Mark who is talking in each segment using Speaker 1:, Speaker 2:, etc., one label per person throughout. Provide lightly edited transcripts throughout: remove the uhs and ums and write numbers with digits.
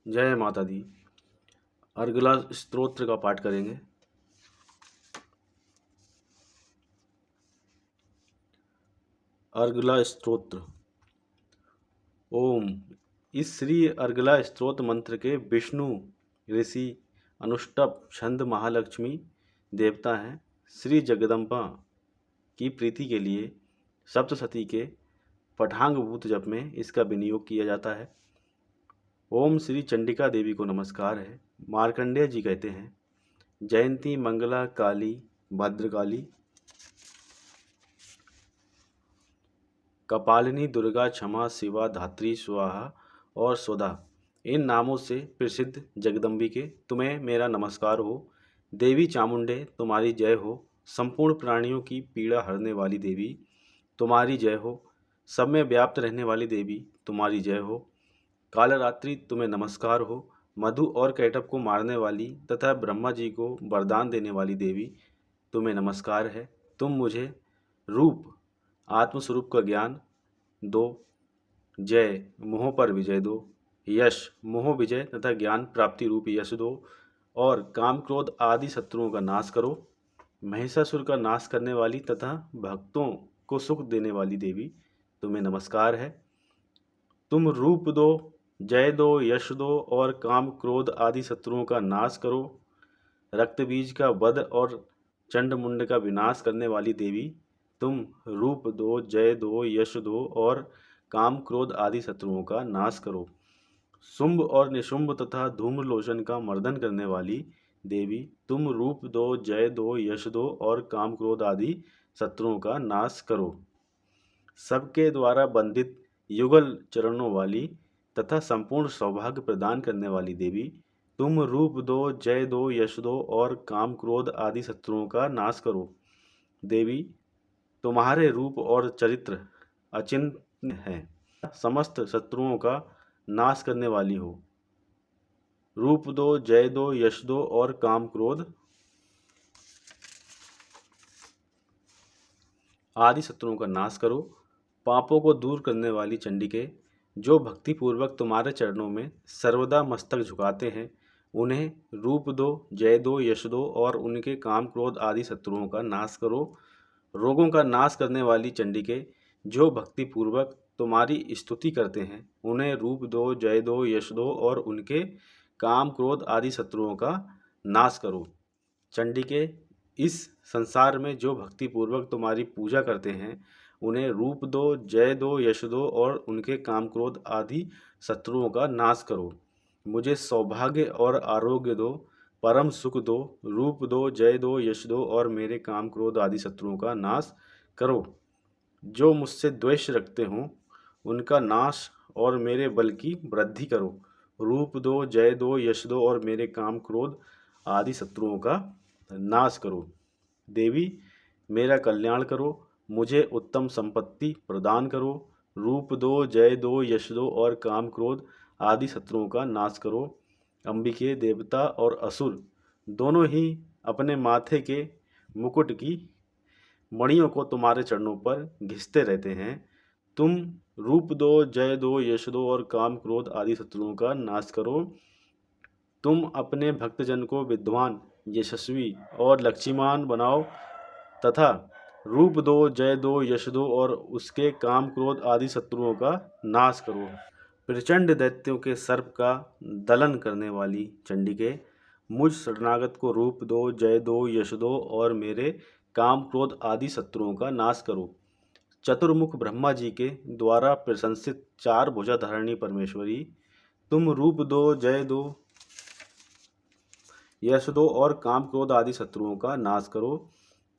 Speaker 1: जय माता दी। अर्गला स्तोत्र का पाठ करेंगे। अर्गला स्तोत्र। ओम। इस श्री अर्गला स्तोत्र मंत्र के विष्णु ऋषि अनुष्टप छंद महालक्ष्मी देवता हैं। श्री जगदम्बा की प्रीति के लिए सप्तशती के पठांगभूत जप में इसका विनियोग किया जाता है। ओम श्री चंडिका देवी को नमस्कार है। मार्कंडेय जी कहते हैं, जयंती मंगला काली भद्रकाली कपालिनी दुर्गा क्षमा शिवा धात्री स्वाहा और स्वधा, इन नामों से प्रसिद्ध जगदम्बिके तुम्हें मेरा नमस्कार हो। देवी चामुंडे तुम्हारी जय हो। संपूर्ण प्राणियों की पीड़ा हरने वाली देवी तुम्हारी जय हो। सब में व्याप्त रहने वाली देवी तुम्हारी जय हो। कालरात्रि तुम्हें नमस्कार हो। मधु और कैटभ को मारने वाली तथा ब्रह्मा जी को वरदान देने वाली देवी तुम्हें नमस्कार है। तुम मुझे रूप आत्मस्वरूप का ज्ञान दो। जय मोह पर विजय दो। यश मोह विजय तथा ज्ञान प्राप्ति रूप यश दो। और काम क्रोध आदि शत्रुओं का नाश करो। महिषासुर का नाश करने वाली तथा भक्तों को सुख देने वाली देवी तुम्हें नमस्कार है। तुम रूप दो, जय दो, यश दो और काम क्रोध आदि शत्रुओं का नाश करो। रक्त बीज का वध और चंड मुंड का विनाश करने वाली देवी तुम रूप दो, जय दो, यश दो और काम क्रोध आदि शत्रुओं का नाश करो। शुंभ और निशुंभ तथा धूम्रलोचन का मर्दन करने वाली देवी तुम रूप दो, जय दो, यश दो और काम क्रोध आदि शत्रुओं का नाश करो। सबके द्वारा बंधित युगल चरणों वाली तथा संपूर्ण सौभाग्य प्रदान करने वाली देवी तुम रूप दो, जय दो, यश दो और काम क्रोध आदि शत्रुओं का नाश करो। देवी तुम्हारे रूप और चरित्र अचिंत्य हैं, समस्त शत्रुओं का नाश करने वाली हो। रूप दो, जय दो, यश दो और काम क्रोध आदि शत्रुओं का नाश करो। पापों को दूर करने वाली चंडिके, जो भक्तिपूर्वक तुम्हारे चरणों में सर्वदा मस्तक झुकाते हैं, उन्हें रूप दो, जय दो, यश दो और उनके काम क्रोध आदि शत्रुओं का नाश करो। रोगों का नाश करने वाली चंडिके, जो भक्तिपूर्वक तुम्हारी स्तुति करते हैं, उन्हें रूप दो, जय दो, यश दो और उनके काम क्रोध आदि शत्रुओं का नाश करो। चंडिके, इस संसार में जो भक्तिपूर्वक तुम्हारी पूजा करते हैं, उन्हें रूप दो, जय दो, यश दो और उनके काम क्रोध आदि शत्रुओं का नाश करो। मुझे सौभाग्य और आरोग्य दो, परम सुख दो। रूप दो, जय दो, यश दो और मेरे काम क्रोध आदि शत्रुओं का नाश करो। जो मुझसे द्वेष रखते हों, उनका नाश और मेरे बल की वृद्धि करो। रूप दो, जय दो, यश दो और मेरे काम क्रोध आदि शत्रुओं का नाश करो। देवी मेरा कल्याण करो, मुझे उत्तम संपत्ति प्रदान करो। रूप दो, जय दो, यश दो और काम क्रोध आदि शत्रुओं का नाश करो। अंबिके, देवता और असुर दोनों ही अपने माथे के मुकुट की मणियों को तुम्हारे चरणों पर घिसते रहते हैं। तुम रूप दो, जय दो, यश दो और काम क्रोध आदि शत्रुओं का नाश करो। तुम अपने भक्तजन को विद्वान, यशस्वी और लक्ष्मीमान बनाओ तथा रूप दो, जय दो, यश दो और उसके काम क्रोध आदि शत्रुओं का नाश करो। प्रचंड दैत्यों के सर्प का दलन करने वाली चंडिके, मुझ शरणागत को रूप दो, जय दो, यश दो और मेरे काम क्रोध आदि शत्रुओं का नाश करो। चतुर्मुख ब्रह्मा जी के द्वारा प्रशंसित चार भुजाधारिणी परमेश्वरी, तुम रूप दो, जय दो, यश दो और काम क्रोध आदि शत्रुओं का नाश करो।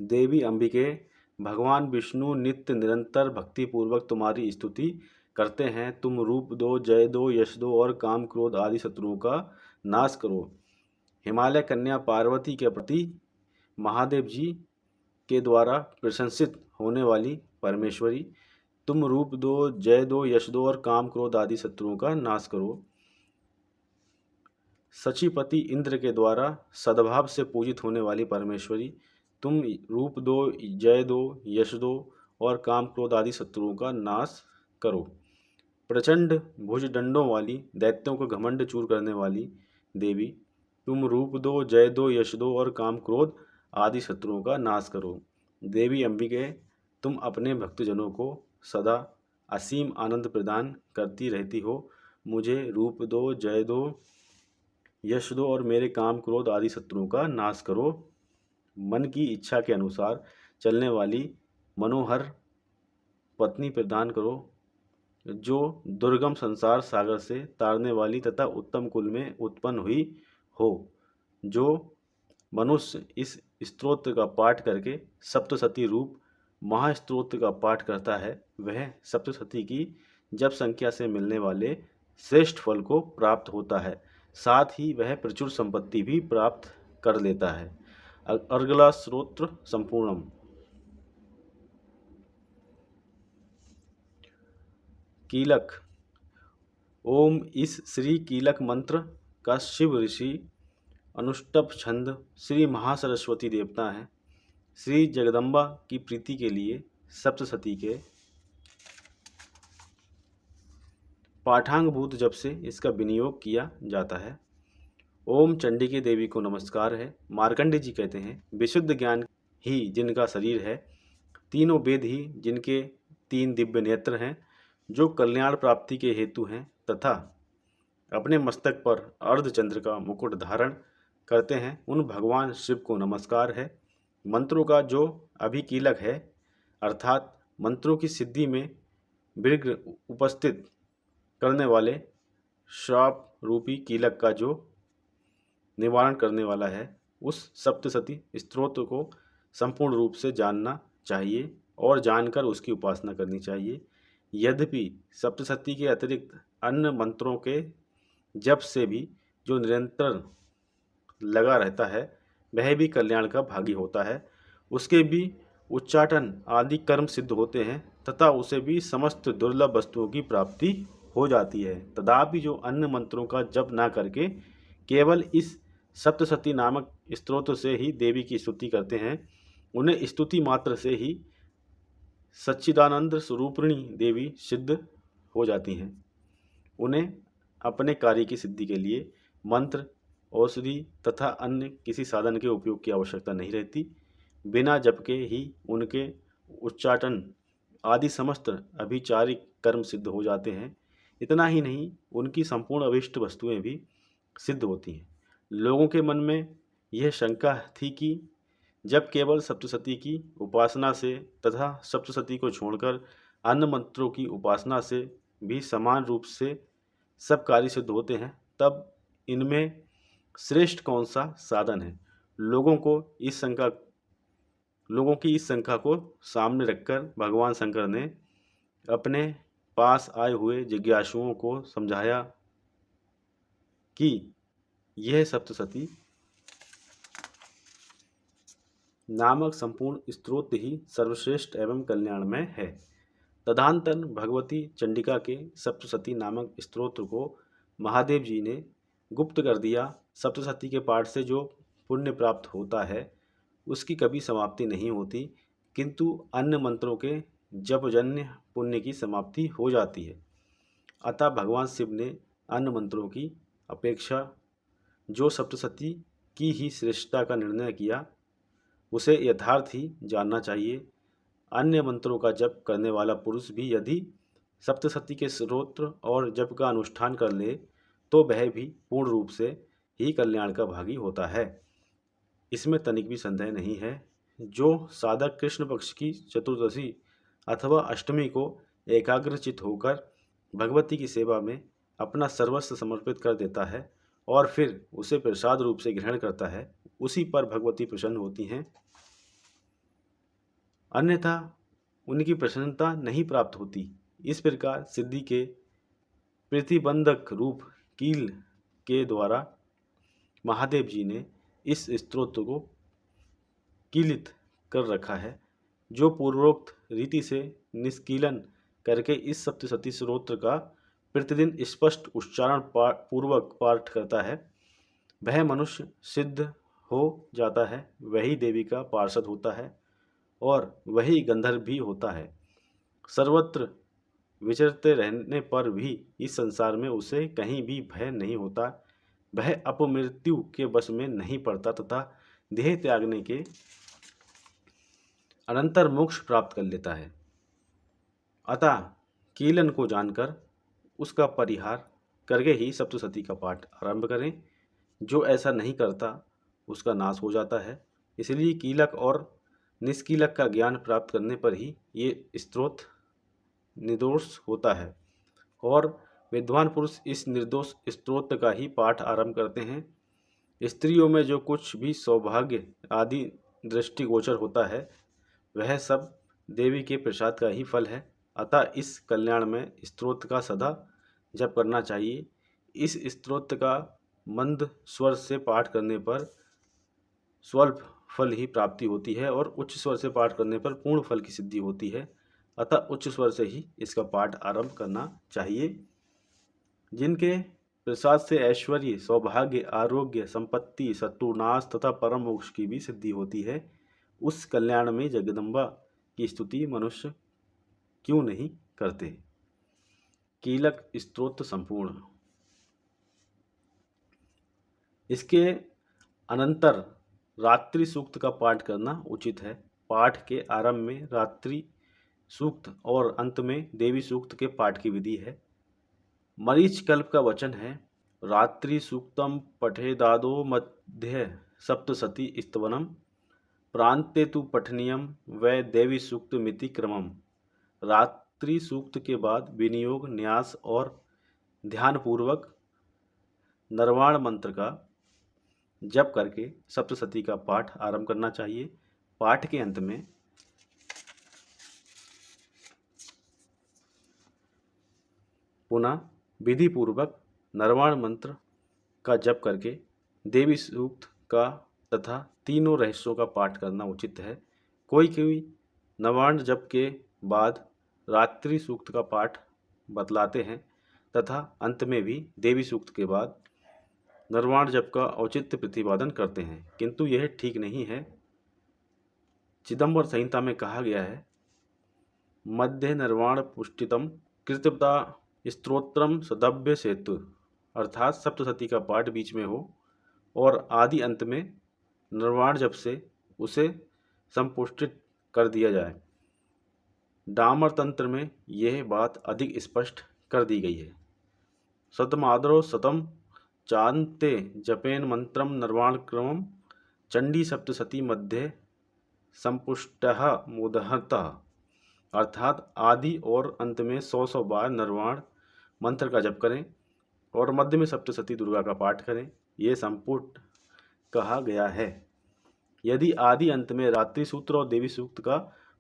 Speaker 1: देवी अंबिके, भगवान विष्णु नित्य निरंतर भक्तिपूर्वक तुम्हारी स्तुति करते हैं। तुम रूप दो, जय दो, यश दो और काम क्रोध आदि शत्रुओं का नाश करो। हिमालय कन्या पार्वती के प्रति महादेव जी के द्वारा प्रशंसित होने वाली परमेश्वरी, तुम रूप दो, जय दो, यश दो और काम क्रोध आदि शत्रुओं का नाश करो। सचीपति इंद्र के द्वारा सद्भाव से पूजित होने वाली परमेश्वरी, तुम रूप दो, जय दो, यश दो और काम क्रोध आदि शत्रुओं का नाश करो। प्रचंड भुजदंडों वाली, दैत्यों को घमंड चूर करने वाली देवी, तुम रूप दो, जय दो, यश दो और काम क्रोध आदि शत्रुओं का नाश करो। देवी अंबिके, तुम अपने भक्तजनों को सदा असीम आनंद प्रदान करती रहती हो। मुझे रूप दो, जय दो, यश दो और मेरे काम क्रोध आदि शत्रुओं का नाश करो। मन की इच्छा के अनुसार चलने वाली मनोहर पत्नी प्रदान करो, जो दुर्गम संसार सागर से तारने वाली तथा उत्तम कुल में उत्पन्न हुई हो। जो मनुष्य इस स्तोत्र का पाठ करके सप्तशती रूप महास्तोत्र का पाठ करता है, वह सप्तशती की जप संख्या से मिलने वाले श्रेष्ठ फल को प्राप्त होता है। साथ ही वह प्रचुर संपत्ति भी प्राप्त कर लेता है। अगला स्तोत्र संपूर्णम। कीलक। ओम इस श्री कीलक मंत्र का शिव ऋषि अनुष्टप छंद श्री महासरस्वती देवता हैं। श्री जगदम्बा की प्रीति के लिए सप्तशती के पाठांगभूत जप से इसका विनियोग किया जाता है। ओम चंडिके देवी को नमस्कार है। मार्कंडे जी कहते हैं, विशुद्ध ज्ञान ही जिनका शरीर है, तीनों वेद ही जिनके 3 दिव्य नेत्र हैं, जो कल्याण प्राप्ति के हेतु हैं तथा अपने मस्तक पर अर्धचंद्र का मुकुट धारण करते हैं, उन भगवान शिव को नमस्कार है। मंत्रों का जो अभिकीलक है, अर्थात मंत्रों की सिद्धि में विघ्न उपस्थित करने वाले श्राप रूपी कीलक का जो निवारण करने वाला है, उस सप्तशती स्तोत्र को संपूर्ण रूप से जानना चाहिए और जानकर उसकी उपासना करनी चाहिए। यद्यपि सप्तशती के अतिरिक्त अन्य मंत्रों के जप से भी जो निरंतर लगा रहता है, वह भी कल्याण का भागी होता है। उसके भी उच्चाटन आदि कर्म सिद्ध होते हैं तथा उसे भी समस्त दुर्लभ वस्तुओं की प्राप्ति हो जाती है। तथापि जो अन्य मंत्रों का जप ना करके केवल इस सप्तशती नामक स्तोत्र से ही देवी की स्तुति करते हैं, उन्हें स्तुति मात्र से ही सच्चिदानंद स्वरूपिणी देवी सिद्ध हो जाती हैं। उन्हें अपने कार्य की सिद्धि के लिए मंत्र, औषधि तथा अन्य किसी साधन के उपयोग की आवश्यकता नहीं रहती। बिना जप के ही उनके उच्चाटन आदि समस्त अभिचारिक कर्म सिद्ध हो जाते हैं। इतना ही नहीं, उनकी संपूर्ण अभिष्ट वस्तुएं भी सिद्ध होती हैं। लोगों के मन में यह शंका थी कि जब केवल सप्तशती की उपासना से तथा सप्तशती को छोड़कर अन्य मंत्रों की उपासना से भी समान रूप से सब कार्य सिद्ध होते हैं, तब इनमें श्रेष्ठ कौन सा साधन है। लोगों की इस शंका को सामने रखकर भगवान शंकर ने अपने पास आए हुए जिज्ञासुओं को समझाया कि यह सप्तशती नामक संपूर्ण स्तोत्र ही सर्वश्रेष्ठ एवं कल्याणमय है। तदनंतर भगवती चंडिका के सप्तशती नामक स्तोत्र को महादेव जी ने गुप्त कर दिया। सप्तशती के पाठ से जो पुण्य प्राप्त होता है, उसकी कभी समाप्ति नहीं होती, किंतु अन्य मंत्रों के जपजन्य पुण्य की समाप्ति हो जाती है। अतः भगवान शिव ने अन्य मंत्रों की अपेक्षा जो सप्तशती की ही श्रेष्ठता का निर्णय किया, उसे यथार्थ ही जानना चाहिए। अन्य मंत्रों का जप करने वाला पुरुष भी यदि सप्तशती के स्तोत्र और जप का अनुष्ठान कर ले, तो वह भी पूर्ण रूप से ही कल्याण का भागी होता है। इसमें तनिक भी संदेह नहीं है। जो साधक कृष्ण पक्ष की चतुर्दशी अथवा अष्टमी को एकाग्रचित होकर भगवती की सेवा में अपना सर्वस्व समर्पित कर देता है और फिर उसे प्रसाद रूप से ग्रहण करता है, उसी पर भगवती प्रसन्न होती हैं। अन्यथा उनकी प्रसन्नता नहीं प्राप्त होती। इस प्रकार सिद्धि के प्रतिबंधक रूप कील के द्वारा महादेव जी ने इस स्तोत्र को कीलित कर रखा है। जो पूर्वोक्त रीति से निष्कीलन करके इस सप्तशती स्तोत्र का प्रतिदिन स्पष्ट उच्चारण पूर्वक पाठ करता है, वह मनुष्य सिद्ध हो जाता है, वही देवी का पार्षद होता है और वही गंधर्व भी होता है। सर्वत्र विचरते रहने पर भी इस संसार में उसे कहीं भी भय नहीं होता। वह अपमृत्यु के वश में नहीं पड़ता तथा देह त्यागने के अनंतर मोक्ष प्राप्त कर लेता है। अतः कीलन को जानकर उसका परिहार करके ही सप्तशती का पाठ आरंभ करें। जो ऐसा नहीं करता उसका नाश हो जाता है। इसलिए कीलक और निष्कीलक का ज्ञान प्राप्त करने पर ही ये स्तोत्र निर्दोष होता है और विद्वान पुरुष इस निर्दोष स्तोत्र का ही पाठ आरंभ करते हैं। स्त्रियों में जो कुछ भी सौभाग्य आदि दृष्टिगोचर होता है वह सब देवी के प्रसाद का ही फल है। अतः इस कल्याण में स्तोत्र का सदा जप करना चाहिए। इस स्तोत्र का मंद स्वर से पाठ करने पर स्वल्प फल ही प्राप्ति होती है और उच्च स्वर से पाठ करने पर पूर्ण फल की सिद्धि होती है। अतः उच्च स्वर से ही इसका पाठ आरंभ करना चाहिए। जिनके प्रसाद से ऐश्वर्य, सौभाग्य, आरोग्य, संपत्ति, शत्रुनाश तथा परम मोक्ष की भी सिद्धि होती है, उस कल्याण में जगदम्बा की स्तुति मनुष्य क्यों नहीं करते। कीलक स्तोत्र संपूर्ण। इसके अनंतर रात्रि सूक्त का पाठ करना उचित है। पाठ के आरंभ में रात्रि सूक्त और अंत में देवी सूक्त के पाठ की विधि है। मरीच कल्प का वचन है, रात्रि सूक्तम पठेदादो मध्य सप्तशती स्तवनम प्रांते तु पठनीयम वै देवी सूक्त मिति क्रमम। रात्रि सूक्त के बाद विनियोग, न्यास और ध्यानपूर्वक नरवाण मंत्र का जप करके सप्तशती का पाठ आरंभ करना चाहिए। पाठ के अंत में पुनः विधि पूर्वक नरवाण मंत्र का जप करके देवी सूक्त का तथा तीनों रहस्यों का पाठ करना उचित है। कोई नवाण जप के बाद रात्रि सूक्त का पाठ बतलाते हैं तथा अंत में भी देवी सूक्त के बाद नरवाण जप का औचित्य प्रतिपादन करते हैं, किंतु यह ठीक नहीं है। चिदंबर संहिता में कहा गया है, मध्य नरवाण पुष्टितम कृतपदा स्तोत्रम सदभ्य सेतु, अर्थात सप्तशती का पाठ बीच में हो और आदि अंत में नरवाण जप से उसे संपुष्टित कर दिया जाए। डामर तंत्र में यह बात अधिक स्पष्ट कर दी गई है। शतमादरो शतम चांते जपेन मंत्रम नरवाण क्रमम चंडी सप्तशती मध्य संपुष्टः मुदहतः, अर्थात आदि और अंत में 100 बार नरवाण मंत्र का जप करें और मध्य में सप्तशती दुर्गा का पाठ करें। ये संपुट कहा गया है। यदि आदि अंत में रात्रि सूत्र और देवी सूक्त का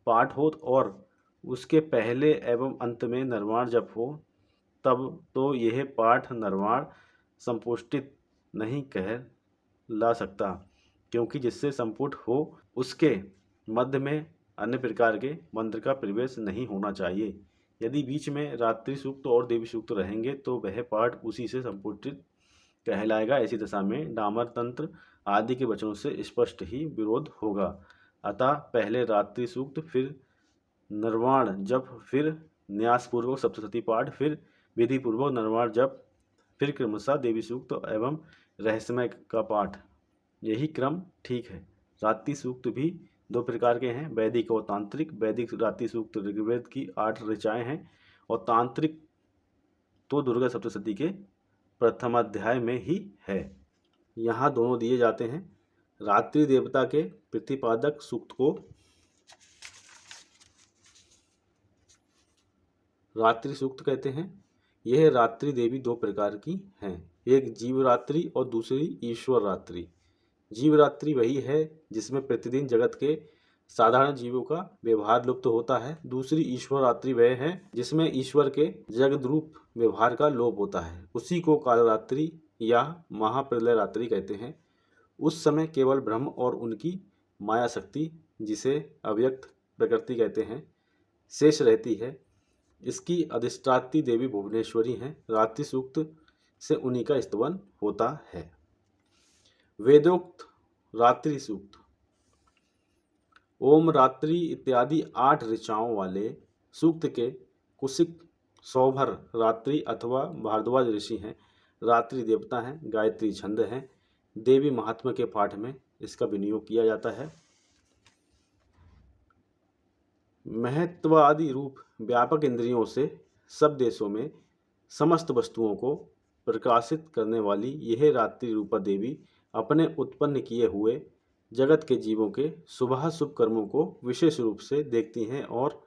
Speaker 1: पाठ हो और उसके पहले एवं अंत में नरवाण जप हो तब तो यह पाठ नरवाण संपुष्टित नहीं कहला सकता, क्योंकि जिससे संपुट हो उसके मध्य में अन्य प्रकार के मंत्र का प्रवेश नहीं होना चाहिए। यदि बीच में रात्रि सूक्त और देवी सूक्त रहेंगे तो वह पाठ उसी से संपुटित कहलाएगा। ऐसी दशा में डामर तंत्र आदि के वचनों से स्पष्ट ही विरोध होगा। अतः पहले रात्रि सूक्त, फिर नरवाण जप, फिर न्यासपूर्वक सप्तशती पाठ, फिर विधि पूर्वक नरवाण जप, फिर क्रमशः देवी सूक्त एवं रहस्यमय का पाठ, यही क्रम ठीक है। रात्रि सूक्त भी 2 प्रकार के हैं, वैदिक और तांत्रिक। वैदिक रात्रि सूक्त ऋग्वेद की 8 ऋचाएँ हैं और तांत्रिक तो दुर्गा सप्तशती के प्रथम अध्याय में ही है। यहाँ दोनों दिए जाते हैं। रात्रि देवता के प्रतिपादक सूक्त को रात्रि सूक्त कहते हैं। यह रात्रि देवी 2 प्रकार की हैं, एक जीवरात्रि और दूसरी ईश्वर रात्रि। जीवरात्रि वही है जिसमें प्रतिदिन जगत के साधारण जीवों का व्यवहार लुप्त होता है। दूसरी ईश्वर रात्रि वह है जिसमें ईश्वर के जगद्रूप व्यवहार का लोप होता है। उसी को कालरात्रि या महाप्रलय रात्रि कहते हैं। उस समय केवल ब्रह्म और उनकी माया शक्ति, जिसे अव्यक्त प्रकृति कहते हैं, शेष रहती है। इसकी अधिष्ठात्री देवी भुवनेश्वरी हैं। रात्रि सूक्त से उन्हीं का स्तवन होता है। वेदोक्त रात्रि सूक्त। ओम रात्रि इत्यादि 8 ऋचाओं वाले सूक्त के कुशिक सौभर रात्रि अथवा भारद्वाज ऋषि हैं, रात्रि देवता हैं, गायत्री छंद हैं। देवी महात्म्य के पाठ में इसका विनियोग किया जाता है। महत्वादि रूप व्यापक इंद्रियों से सब देशों में समस्त वस्तुओं को प्रकाशित करने वाली यह रात्रि रूपा देवी अपने उत्पन्न किए हुए जगत के जीवों के शुभाशुभ कर्मों को विशेष रूप से देखती हैं और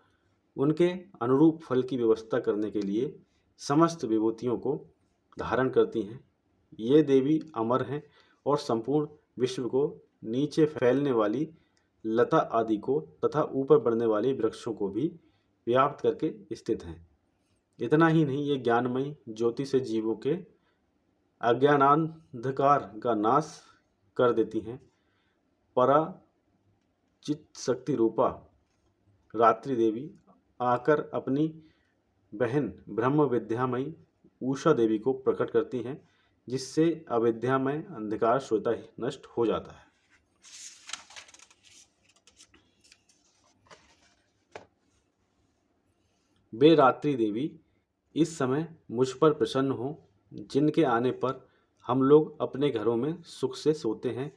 Speaker 1: उनके अनुरूप फल की व्यवस्था करने के लिए समस्त विभूतियों को धारण करती हैं। ये देवी अमर हैं और संपूर्ण विश्व को नीचे फैलने वाली लता आदि को तथा ऊपर बढ़ने वाले वृक्षों को भी व्याप्त करके स्थित हैं। इतना ही नहीं, ये ज्ञानमयी ज्योति से जीवों के अज्ञानांधकार का नाश कर देती हैं। पराचित शक्ति रूपा रात्रि देवी आकर अपनी बहन ब्रह्म विद्यामयी उषा देवी को प्रकट करती हैं, जिससे अविद्यामय अंधकार स्वतः ही नष्ट हो जाता है। वे रात्रि देवी इस समय मुझ पर प्रसन्न हो, जिनके आने पर हम लोग अपने घरों में सुख से सोते हैं।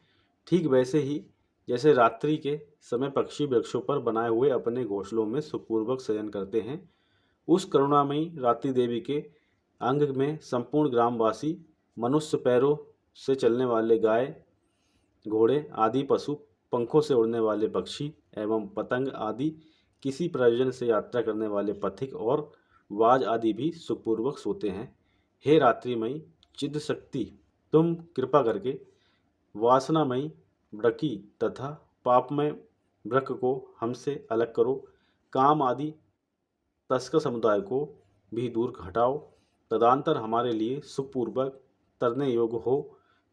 Speaker 1: ठीक वैसे ही जैसे रात्रि के समय पक्षी वृक्षों पर बनाए हुए अपने घोंसलों में सुखपूर्वक शयन करते हैं, उस करुणामयी रात्रि देवी के अंग में संपूर्ण ग्रामवासी मनुष्य पैरों से चलने वाले गाय घोड़े आदि पशु, पंखों से उड़ने वाले पक्षी एवं पतंग आदि किसी प्रयोजन से यात्रा करने वाले पथिक और वाज आदि भी सुखपूर्वक सोते हैं। हे रात्रिमयी चिद शक्ति, तुम कृपा करके वासनामयी वृकी तथा पापमय वृक को हमसे अलग करो। काम आदि तस्कर समुदाय को भी दूर हटाओ। तदंतर हमारे लिए सुखपूर्वक तरने योग्य हो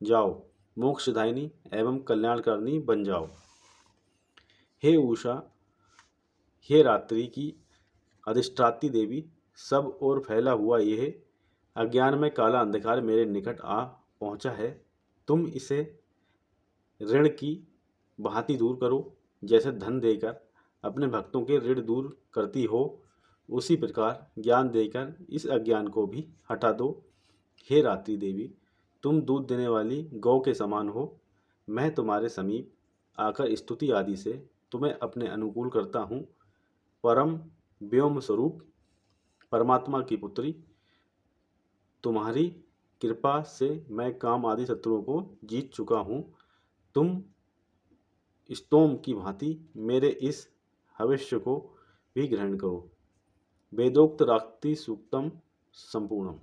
Speaker 1: जाओ, मोक्षदायिनी एवं कल्याणकारिणी बन जाओ। हे उषा, हे रात्रि की अधिष्ठात्री देवी, सब ओर फैला हुआ यह अज्ञान में काला अंधकार मेरे निकट आ पहुंचा है। तुम इसे ऋण की भांति दूर करो। जैसे धन देकर अपने भक्तों के ऋण दूर करती हो, उसी प्रकार ज्ञान देकर इस अज्ञान को भी हटा दो। हे रात्रि देवी, तुम दूध देने वाली गौ के समान हो। मैं तुम्हारे समीप आकर स्तुति आदि से तुम्हें अपने अनुकूल करता हूँ। परम व्योम स्वरूप परमात्मा की पुत्री, तुम्हारी कृपा से मैं काम आदि शत्रुओं को जीत चुका हूँ। तुम स्तोम की भांति मेरे इस हविष्य को भी ग्रहण करो। वेदोक्त रात्रि सूक्तम संपूर्णम।